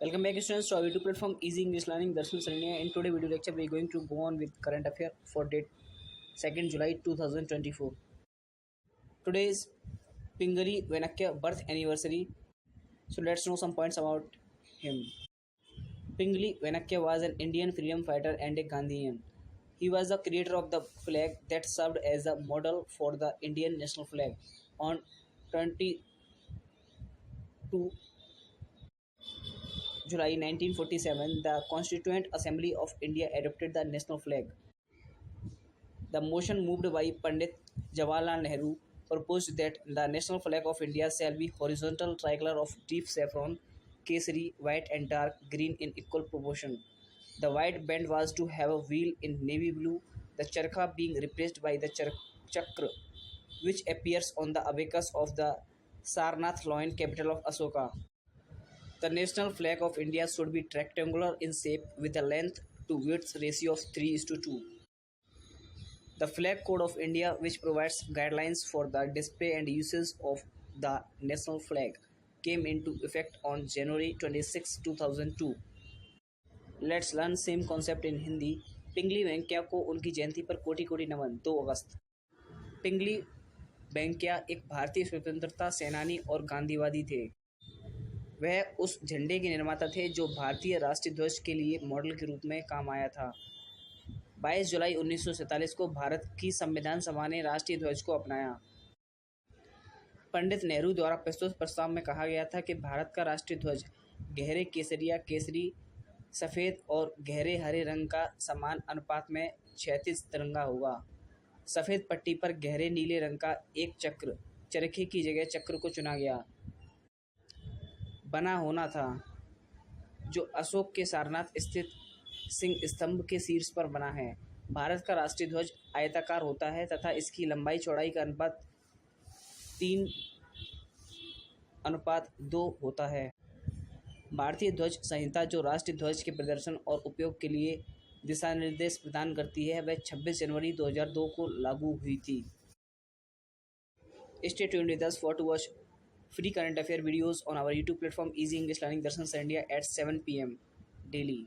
Welcome back students to our YouTube platform Easy English Learning Darshan Saranya. In today's video lecture we are going to go on with current affair for date 2nd July 2024. Today is Pingali Venakya birth anniversary. So let's know some points about him. Pingali Venakya was an Indian freedom fighter and a Gandhian. He was the creator of the flag that served as a model for the Indian national flag. On 22 July 1947, the Constituent Assembly of India adopted the national flag. The motion moved by Pandit Jawaharlal Nehru proposed that the national flag of India shall be horizontal tricolor of deep saffron, kesari, white and dark green in equal proportion. The white band was to have a wheel in navy blue, the charkha being replaced by the chakra, which appears on the abacus of the Sarnath loin, capital of Asoka. The national flag of India should be rectangular in shape with a length to width ratio of 3:2. The Flag Code of India, which provides guidelines for the display and usage of the national flag, came into effect on January 26, 2002. Let's learn same concept in Hindi. पिंगली वेंकैया को उनकी जयंती पर कोटि कोटि नमन 2 अगस्त। पिंगली वेंकैया एक भारतीय स्वतंत्रता सेनानी और गांधीवादी थे। वह उस झंडे के निर्माता थे जो भारतीय राष्ट्रीय ध्वज के लिए मॉडल के रूप में काम आया था। 22 जुलाई 1947 को भारत की संविधान सभा ने राष्ट्रीय ध्वज को अपनाया। पंडित नेहरू द्वारा प्रस्तुत प्रस्ताव में कहा गया था कि भारत का राष्ट्रीय ध्वज गहरे केसरिया, केसरी, सफ़ेद और गहरे हरे रंग का समान अनुपात में क्षैतिज तिरंगा होगा। सफ़ेद पट्टी पर गहरे नीले रंग का एक चक्र, चरखे की जगह चक्र को चुना गया बना होना था, जो अशोक के सारनाथ स्थित सिंह स्तंभ के शीर्ष पर बना है। भारत का राष्ट्रीय ध्वज आयताकार होता है तथा इसकी लंबाई चौड़ाई का अनुपात 3:2 होता है। भारतीय ध्वज संहिता, जो राष्ट्रीय ध्वज के प्रदर्शन और उपयोग के लिए दिशा निर्देश प्रदान करती है, वह 26 जनवरी 2002 को लागू हुई थी। Stay tuned with us for to watch free current affair videos on our YouTube platform Easy English Learning Darshan India at 7 p.m. daily.